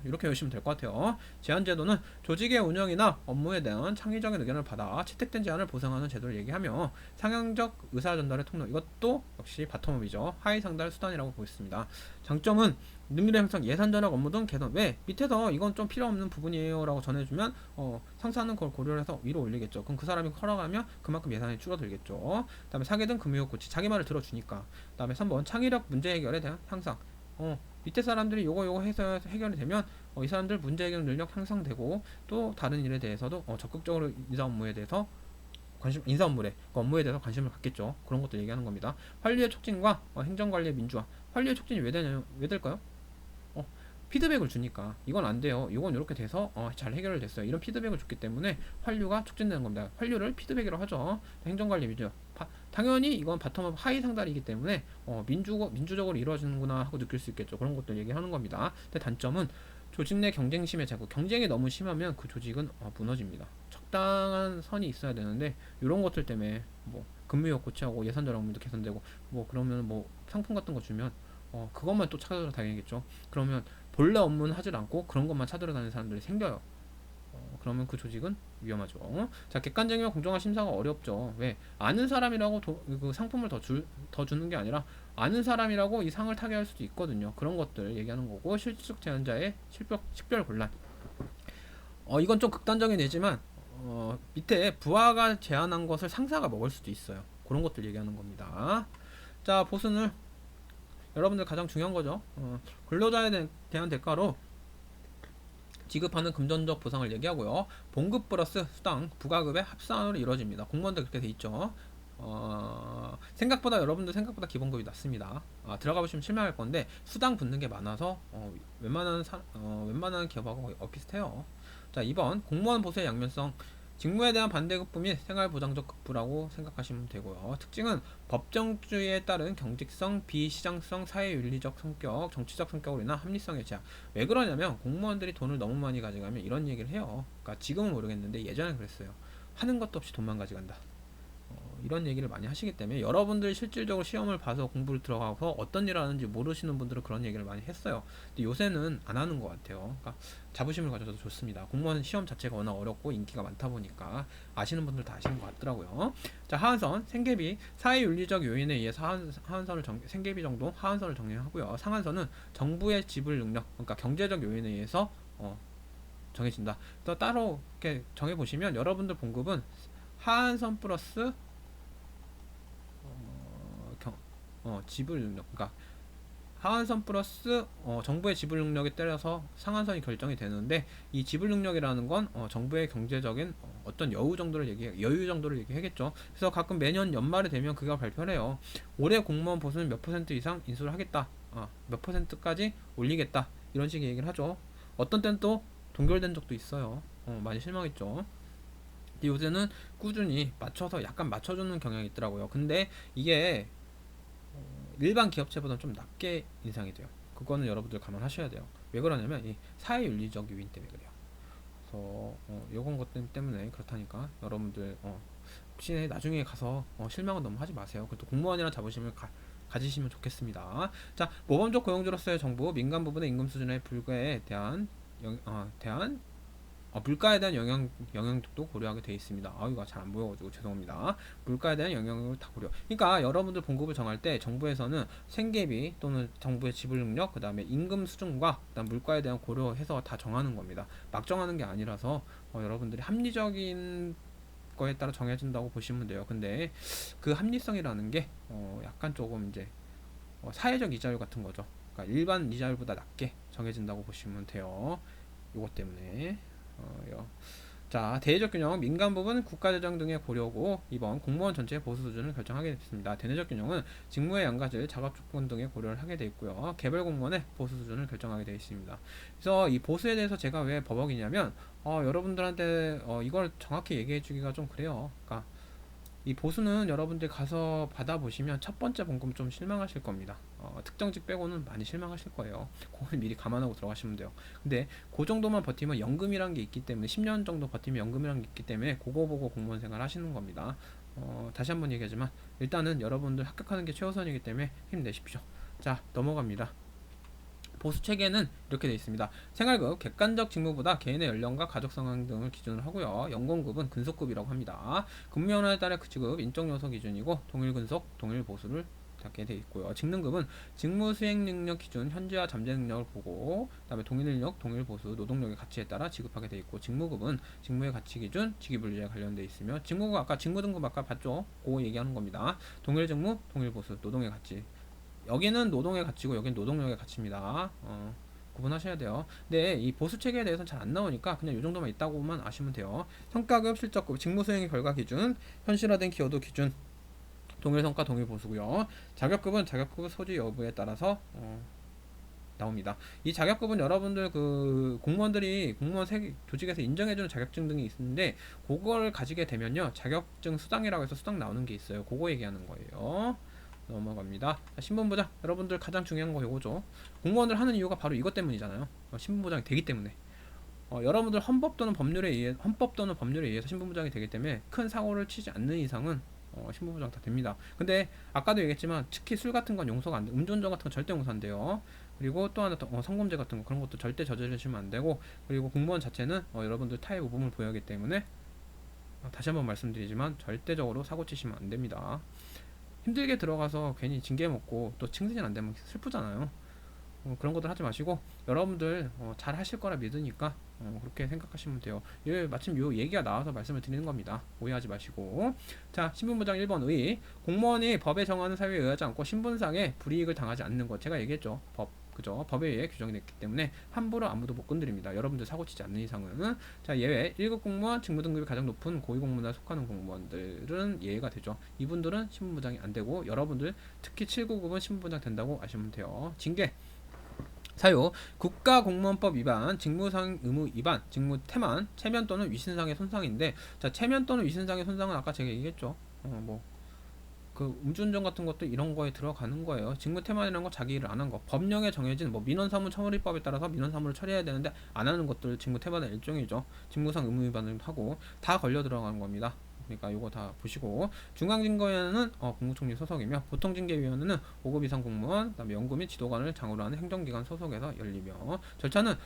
이렇게 외우시면 될 것 같아요. 제한제도는 조직의 운영이나 업무에 대한 창의적인 의견을 받아 채택된 제안을 보상하는 제도를 얘기하며 상향적 의사 전달의 통로, 이것도 역시 바텀업이죠. 하위 상달 수단이라고 보겠습니다. 장점은 능률의 향상, 예산 절약 업무 등 개선. 왜? 밑에서 이건 좀 필요 없는 부분이에요 라고 전해주면 상사는 그걸 고려를 해서 위로 올리겠죠. 그럼 그 사람이 허락하면 그만큼 예산이 줄어들겠죠. 그 다음에 사기 등 금융 고치, 자기 말을 들어주니까. 그 다음에 3번 창의력 문제 해결에 대한 향상. 밑에 사람들이 요거 해서 해결이 되면 이 사람들 문제 해결 능력 향상되고, 또 다른 일에 대해서도 적극적으로 인사 업무에 대해서 인사 업무에 대해서 관심을 갖겠죠. 그런 것도 얘기하는 겁니다. 환류의 촉진과 행정관리의 민주화. 환류의 촉진이 왜 될까요? 피드백을 주니까 이건 안 돼요. 이건 이렇게 돼서 잘 해결됐어요. 이런 피드백을 줬기 때문에 환류가 촉진되는 겁니다. 환류를 피드백이라고 하죠. 행정관리 민주화. 당연히 이건 바텀업 하위 상달이기 때문에 민주적으로 이루어지는구나 하고 느낄 수 있겠죠. 그런 것들 얘기하는 겁니다. 근데 단점은 조직 내 경쟁심의 제고. 경쟁이 너무 심하면 그 조직은 무너집니다. 적당한 선이 있어야 되는데 이런 것들 때문에 근무역 고치하고 예산 절약 업무도 개선되고 그러면 상품 같은 거 주면 그것만 또 찾아다니겠죠. 그러면 본래 업무는 하질 않고 그런 것만 찾으러 다니는 사람들이 생겨요. 그러면 그 조직은 위험하죠. 자, 객관적이면 공정한 심사가 어렵죠. 왜? 아는 사람이라고 그 상품을 더 주는 게 아니라 아는 사람이라고 이 상을 타게 할 수도 있거든요. 그런 것들 얘기하는 거고, 실질적 제안자의 식별 곤란. 이건 좀 극단적인 예지만 밑에 부하가 제안한 것을 상사가 먹을 수도 있어요. 그런 것들 얘기하는 겁니다. 자, 보수는 여러분들 가장 중요한 거죠. 근로자에 대한 대가로 지급하는 금전적 보상을 얘기하고요. 봉급 플러스 수당, 부가급의 합산으로 이루어집니다. 공무원들 그렇게 돼 있죠. 여러분들 생각보다 기본급이 낮습니다. 들어가 보시면 실망할 건데 수당 붙는 게 많아서 웬만한 기업하고 비슷해요. 자, 2번 공무원 보수의 양면성. 직무에 대한 반대급부 및 생활보장적 급부라고 생각하시면 되고요. 특징은 법정주의에 따른 경직성, 비시장성, 사회윤리적 성격, 정치적 성격으로 인한 합리성의 제약. 왜 그러냐면 공무원들이 돈을 너무 많이 가져가면 이런 얘기를 해요. 그러니까 지금은 모르겠는데 예전에 그랬어요. 하는 것도 없이 돈만 가져간다. 이런 얘기를 많이 하시기 때문에 여러분들 실질적으로 시험을 봐서 공부를 들어가서 어떤 일을 하는지 모르시는 분들은 그런 얘기를 많이 했어요. 근데 요새는 안 하는 것 같아요. 그러니까 자부심을 가져도 좋습니다. 공무원 시험 자체가 워낙 어렵고 인기가 많다 보니까 아시는 분들 다 아시는 것 같더라고요. 자, 하한선, 생계비, 사회윤리적 요인에 의해서 생계비 정도 하한선을 정리하고요. 상한선은 정부의 지불 능력, 그러니까 경제적 요인에 의해서 정해진다. 또 따로 이렇게 정해보시면 여러분들 봉급은 하한선 플러스 지불 능력, 그러니까 하한선 플러스 정부의 지불 능력에 따라서 상한선이 결정이 되는데, 이 지불 능력이라는 건 정부의 경제적인 어떤 여유 정도를 얘기하겠죠. 그래서 가끔 매년 연말에 되면 그가 발표를 해요. 올해 공무원 보수는 몇 퍼센트 이상 인수를 하겠다, 몇 퍼센트까지 올리겠다, 이런 식의 얘기를 하죠. 어떤 때는 또 동결된 적도 있어요. 많이 실망했죠. 요새는 꾸준히 약간 맞춰주는 경향이 있더라고요. 근데 이게 일반 기업체보다는 좀 낮게 인상이 돼요. 그거는 여러분들 감안하셔야 돼요. 왜 그러냐면 이 사회윤리적 요인 때문에 그래요. 그래서 요건 것 때문에 그렇다니까 여러분들 혹시 나중에 가서 실망은 너무 하지 마세요. 그래도 공무원이라는 자부심을 가지시면 좋겠습니다. 자, 모범적 고용주로서의 정부, 민간 부분의 임금 수준의 불가에 대한 물가에 대한 영향력도 고려하게 되어 있습니다. 이거 잘 안 보여가지고 죄송합니다. 물가에 대한 영향력을 다 고려. 그러니까 여러분들 봉급을 정할 때 정부에서는 생계비 또는 정부의 지불 능력, 그 다음에 임금 수준과 그다음 물가에 대한 고려해서 다 정하는 겁니다. 막 정하는 게 아니라서 여러분들이 합리적인 거에 따라 정해진다고 보시면 돼요. 근데 그 합리성이라는 게 약간 조금 이제 사회적 이자율 같은 거죠. 그러니까 일반 이자율보다 낮게 정해진다고 보시면 돼요. 이것 때문에 자, 대외적 균형, 민간 부분, 국가재정 등의 고려고 2번 공무원 전체의 보수 수준을 결정하게 됐습니다. 대내적 균형은 직무의 양가질, 작업 조건 등의 고려를 하게 돼 있고요. 개별 공무원의 보수 수준을 결정하게 되어 있습니다. 그래서 이 보수에 대해서 제가 왜 버벅이냐면 여러분들한테 이걸 정확히 얘기해 주기가 좀 그래요. 그러니까 이 보수는 여러분들 가서 받아보시면 첫 번째 본금 좀 실망하실 겁니다. 특정직 빼고는 많이 실망하실 거예요. 그걸 미리 감안하고 들어가시면 돼요. 근데 그 정도만 버티면 연금이란 게 있기 때문에 10년 정도 버티면 연금이란 게 있기 때문에 그거 보고 공무원 생활 하시는 겁니다. 다시 한번 얘기하지만 일단은 여러분들 합격하는 게 최우선이기 때문에 힘내십시오. 자, 넘어갑니다. 보수 체계는 이렇게 되어 있습니다. 생활급, 객관적 직무보다 개인의 연령과 가족 상황 등을 기준으로 하고요. 연공급은 근속급이라고 합니다. 근무연한에 따라 그 직급, 인적 요소 기준이고 동일 근속, 동일 보수를 갖게 되어 있고요. 직능급은 직무 수행 능력 기준, 현재와 잠재 능력을 보고 그다음에 동일 능력, 동일 보수, 노동력의 가치에 따라 지급하게 되어 있고 직무급은 직무의 가치 기준, 직위분리에 관련되어 있으며 직무급 아까 직무 등급 아까 봤죠? 그거 얘기하는 겁니다. 동일 직무, 동일 보수, 노동의 가치. 여기는 노동의 가치고 여기는 노동력의 가치입니다. 구분하셔야 돼요. 근데 이 보수 체계에 대해서는 잘 안 나오니까 그냥 이 정도만 있다고만 아시면 돼요. 성과급, 실적급, 직무 수행의 결과 기준, 현실화된 기여도 기준, 동일 성과, 동일 보수고요. 자격급은 자격급 소지 여부에 따라서 나옵니다. 이 자격급은 여러분들 그 공무원들이 공무원 조직에서 인정해주는 자격증 등이 있는데 그걸 가지게 되면요 자격증 수당이라고 해서 수당 나오는 게 있어요. 그거 얘기하는 거예요. 넘어갑니다. 신분보장 여러분들 가장 중요한 거 이거죠. 공무원들 하는 이유가 바로 이것 때문이잖아요. 신분보장이 되기 때문에 여러분들 헌법 또는 법률에 의해서 신분보장이 되기 때문에 큰 사고를 치지 않는 이상은 신분보장 다 됩니다. 근데 아까도 얘기했지만 특히 술 같은 건 용서가 안 돼. 음주운전 같은 건 절대 용서 안 돼요. 그리고 또 하나 성범죄 같은 거 그런 것도 절대 저지르시면 안 되고 그리고 공무원 자체는 여러분들 타의 모범을 보여하기 때문에 다시 한번 말씀드리지만 절대적으로 사고 치시면 안 됩니다. 힘들게 들어가서 괜히 징계 먹고 또 승진 안 되면 슬프잖아요. 그런 것들 하지 마시고 여러분들 잘 하실 거라 믿으니까 그렇게 생각하시면 돼요. 마침 요 얘기가 나와서 말씀을 드리는 겁니다. 오해하지 마시고. 자, 신분보장 1번 의. 공무원이 법에 정하는 사유에 의하지 않고 신분상의 불이익을 당하지 않는 것. 제가 얘기했죠. 그죠? 법에 의해 규정이 됐기 때문에 함부로 아무도 못 건드립니다. 여러분들 사고치지 않는 이상은. 자, 예외 1급 공무원 직무 등급이 가장 높은 고위공무원에 속하는 공무원들은 예외가 되죠. 이분들은 신분보장이 안 되고 여러분들 특히 7급은 신분보장 된다고 아시면 돼요. 징계 사유 국가공무원법 위반, 직무상 의무 위반, 직무 태만, 체면 또는 위신상의 손상인데 자 체면 또는 위신상의 손상은 아까 제가 얘기했죠. 그 음주운전 같은 것도 이런 거에 들어가는 거예요. 직무태만이라는 거 자기 일을 안 한 거. 법령에 정해진 민원사무처리법에 따라서 민원사무를 처리해야 되는데 안 하는 것들 직무태만의 일종이죠. 직무상 의무 위반을 하고 다 걸려 들어가는 겁니다. 그러니까 이거 다 보시고 중앙징계위원회는 국무총리 소속이며 보통징계위원회는 5급 이상 공무원, 그다음에 연구 및 지도관을 장으로 하는 행정기관 소속에서 열리며 절차는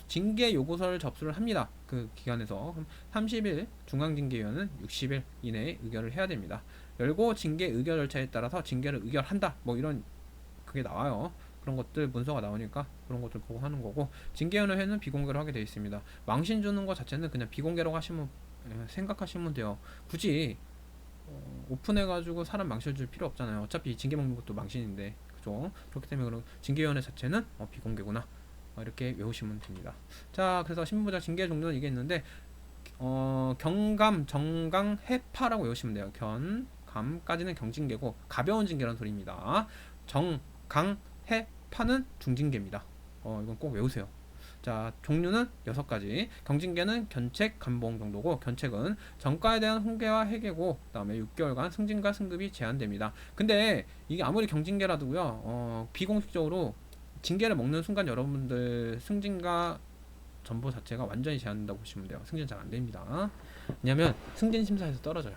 징계 요구서를 접수를 합니다. 그 기관에서 30일 중앙징계위원회는 60일 이내에 의결을 해야 됩니다. 열고 징계 의결 절차에 따라서 징계를 의결한다. 뭐 이런 그게 나와요. 그런 것들 문서가 나오니까 그런 것들 보고 하는 거고 징계위원회는 비공개로 하게 되어 있습니다. 망신 주는 것 자체는 그냥 비공개라고 생각하시면 돼요. 굳이 오픈해가지고 사람 망신 줄 필요 없잖아요. 어차피 징계 먹는 것도 망신인데 그죠? 그렇기 때문에 그런 징계위원회 자체는 비공개구나. 이렇게 외우시면 됩니다. 자, 그래서 신분보장 징계 종류는 이게 있는데 경감, 정강, 해파라고 외우시면 돼요. 감까지는 경징계고 가벼운 징계라는 소리입니다. 정, 강, 해, 파는 중징계입니다. 이건 꼭 외우세요. 자, 종류는 6가지. 경징계는 견책, 감봉 정도고 견책은 정가에 대한 훈계와 회계고 그다음에 6개월간 승진과 승급이 제한됩니다. 근데 이게 아무리 경징계라도요. 비공식적으로 징계를 먹는 순간 여러분들 승진과 전부 자체가 완전히 제한된다고 보시면 돼요. 승진 잘 안됩니다. 왜냐면 승진 심사에서 떨어져요.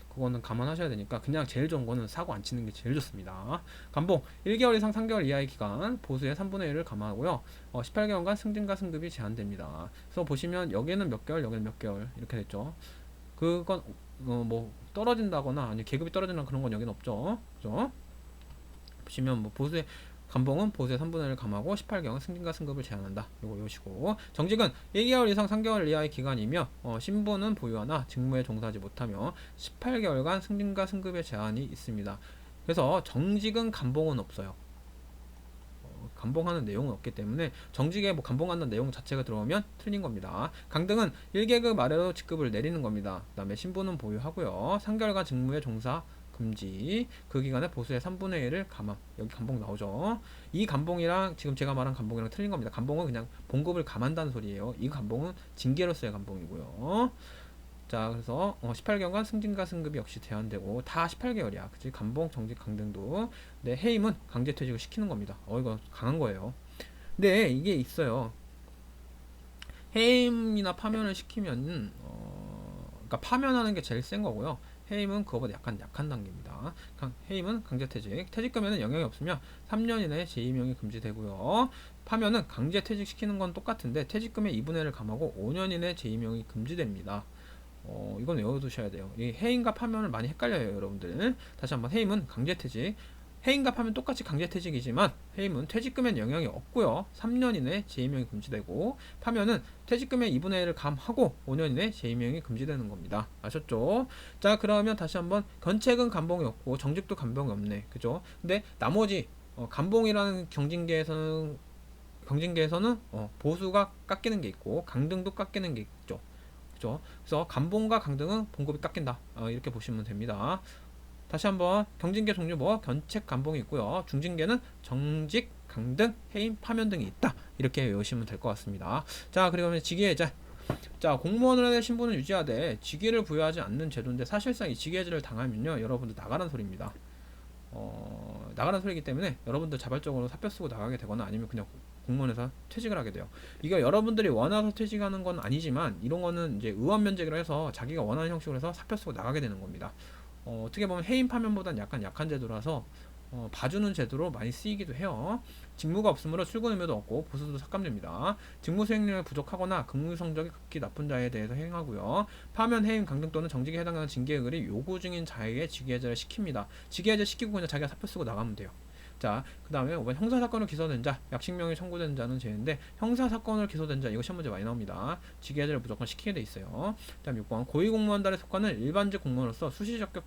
그거는 감안하셔야 되니까 그냥 제일 좋은 거는 사고 안 치는 게 제일 좋습니다. 감봉 1개월 이상 3개월 이하의 기간 보수의 3분의 1을 감안하고요. 18개월간 승진과 승급이 제한됩니다. 그래서 보시면 여기는 몇 개월 여기는 몇 개월 이렇게 됐죠. 그건 뭐 떨어진다거나 아니 계급이 떨어지는 그런 건 여기는 없죠. 그죠? 보시면 뭐 보수의 감봉은 보수의 3분의 1을 감하고 18개월 승진과 승급을 제한한다. 요거 외우시고 정직은 1개월 이상 3개월 이하의 기간이며 신분은 보유하나 직무에 종사하지 못하며 18개월간 승진과 승급의 제한이 있습니다. 그래서 정직은 감봉은 없어요. 감봉하는 내용은 없기 때문에 정직에 뭐 감봉한다는 내용 자체가 들어오면 틀린 겁니다. 강등은 1계급 아래로 직급을 내리는 겁니다. 그 다음에 신분은 보유하고요. 3개월간 직무에 종사 금지, 그 기간에 보수의 3분의 1을 감함. 여기 감봉 나오죠. 이 감봉이랑 지금 제가 말한 감봉이랑 틀린 겁니다. 감봉은 그냥 봉급을 감한다는 소리예요. 이 감봉은 징계로서의 감봉이고요. 자, 그래서 18개월간 승진과 승급이 역시 제한되고 다 18개월이야. 그치? 감봉, 정직, 강등도. 네, 해임은 강제퇴직을 시키는 겁니다. 이거 강한 거예요. 근데 이게 있어요. 해임이나 파면을 시키면 그러니까 파면하는 게 제일 센 거고요. 해임은 그거보다 약간 약한 단계입니다. 해임은 강제퇴직, 퇴직금에는 영향이 없으며 3년 이내에 재임용이 금지되고요. 파면은 강제퇴직시키는 건 똑같은데 퇴직금의 2분의 1을 감하고 5년 이내 재임용이 금지됩니다. 이건 외워두셔야 돼요. 이 해임과 파면을 많이 헷갈려요, 여러분들. 다시 한번, 해임은 강제퇴직, 해임과 파면 똑같이 강제퇴직이지만 해임은 퇴직금엔 영향이 없고요. 3년 이내 재임용이 금지되고, 파면은 퇴직금의 2분의 1을 감하고 5년 이내 재임용이 금지되는 겁니다. 아셨죠? 자, 그러면 다시 한번, 견책은 감봉이 없고 정직도 감봉이 없네, 그죠? 근데 나머지 감봉이라는 경징계에서는 보수가 깎이는 게 있고 강등도 깎이는 게 있죠. 그죠? 그래서 감봉과 강등은 봉급이 깎인다. 이렇게 보시면 됩니다. 다시 한번, 경징계 종류 견책, 감봉이 있고요. 중징계는 정직, 강등, 해임, 파면 등이 있다. 이렇게 외우시면 될 것 같습니다. 자, 그리고 직위해제. 자, 공무원의 신분을 유지하되 직위를 부여하지 않는 제도인데 사실상 이 직위해제를 당하면요, 여러분들 나가라는 소리입니다. 나가라는 소리이기 때문에 여러분들 자발적으로 사표 쓰고 나가게 되거나 아니면 그냥 공무원에서 퇴직을 하게 돼요. 이거 여러분들이 원해서 퇴직하는 건 아니지만 이런 거는 이제 의원 면직이라 해서 자기가 원하는 형식으로 해서 사표 쓰고 나가게 되는 겁니다. 어떻게 보면 해임 파면보다는 약간 약한 제도라서 봐주는 제도로 많이 쓰이기도 해요. 직무가 없으므로 출근 의무도 없고 보수도 삭감됩니다. 직무 수행력이 부족하거나 근무 성적이 극히 나쁜 자에 대해서 행하고요. 파면, 해임, 강등 또는 정직에 해당하는 징계의결이 요구 중인 자에게 직위해제를 시킵니다. 직위해제 시키고 그냥 자기가 사표 쓰고 나가면 돼요. 자, 그 다음에 5번, 형사사건을 기소된 자, 약식명이 청구된 자는 제인데, 형사사건을 기소된 자, 이거 시험 문제 많이 나옵니다. 직위해제를 무조건 시키게 돼 있어요. 그 다음 6번, 고위공무원단에 속하는 일반직 공무원으로서 수시적격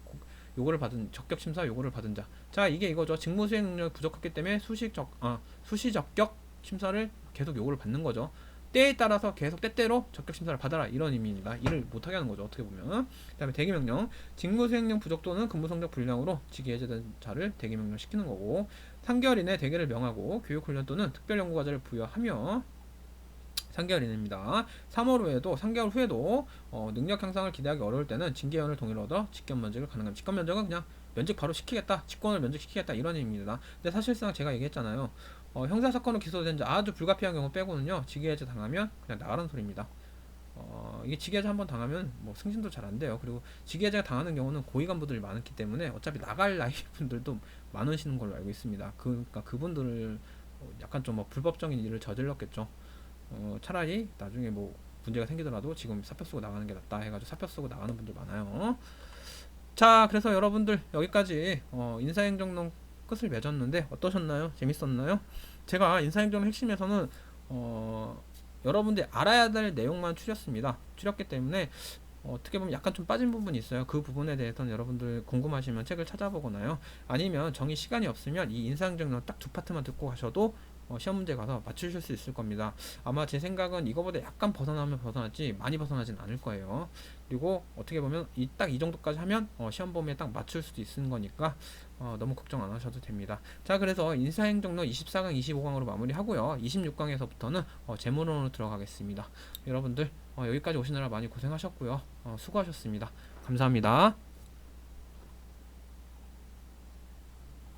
요구를 받은, 적격 심사 요구를 받은 자. 자, 이게 이거죠. 직무 수행 능력이 부족했기 때문에 수시적격 심사를 계속 요구를 받는 거죠. 때에 따라서 계속 때때로 적격 심사를 받아라, 이런 의미입니다. 일을 못하게 하는 거죠, 어떻게 보면. 그 다음에 대기명령, 직무 수행력 부족 또는 근무 성적 불량으로 직위 해제된 자를 대기명령 시키는 거고, 3개월 이내 대기를 명하고 교육훈련 또는 특별연구과제를 부여하며 3개월 이내입니다. 3월 후에도 3개월 후에도 능력 향상을 기대하기 어려울 때는 징계위원을 동의를 얻어 직권 면직을 가능합니다. 직권 면직은 그냥 면직 바로 시키겠다, 직권을 면직시키겠다, 이런 의미입니다. 근데 사실상 제가 얘기했잖아요. 형사사건으로 기소된 자 아주 불가피한 경우 빼고는요, 직위해제 당하면 그냥 나가라는 소리입니다. 이게 직위해제 한번 당하면 뭐 승진도 잘 안 돼요. 그리고 직위해제가 당하는 경우는 고위 간부들이 많기 때문에 어차피 나갈 나이 분들도 많으시는 걸로 알고 있습니다. 그러니까 그분들을 약간 좀 불법적인 일을 저질렀겠죠. 차라리 나중에 뭐 문제가 생기더라도 지금 사표 쓰고 나가는 게 낫다 해가지고 사표 쓰고 나가는 분들 많아요. 자, 그래서 여러분들 여기까지 인사행정론 끝을 맺었는데 어떠셨나요? 재밌었나요? 제가 인사행정 핵심에서는 여러분들이 알아야 될 내용만 추렸기 때문에 어떻게 보면 약간 좀 빠진 부분이 있어요. 그 부분에 대해서는 여러분들 궁금하시면 책을 찾아보거나요, 아니면 정의 시간이 없으면 이 인사행정론 딱 두 파트만 듣고 가셔도 시험 문제 가서 맞추실 수 있을 겁니다. 아마 제 생각은 이거보다 약간 벗어나면 벗어났지 많이 벗어나진 않을 거예요. 그리고 어떻게 보면 딱 이 정도까지 하면 시험 범위에 딱 맞출 수도 있는 거니까 너무 걱정 안 하셔도 됩니다. 자, 그래서 인사행정론 24강 25강으로 마무리하고요, 26강에서부터는 재무론으로 들어가겠습니다. 여러분들 여기까지 오시느라 많이 고생하셨고요, 수고하셨습니다. 감사합니다.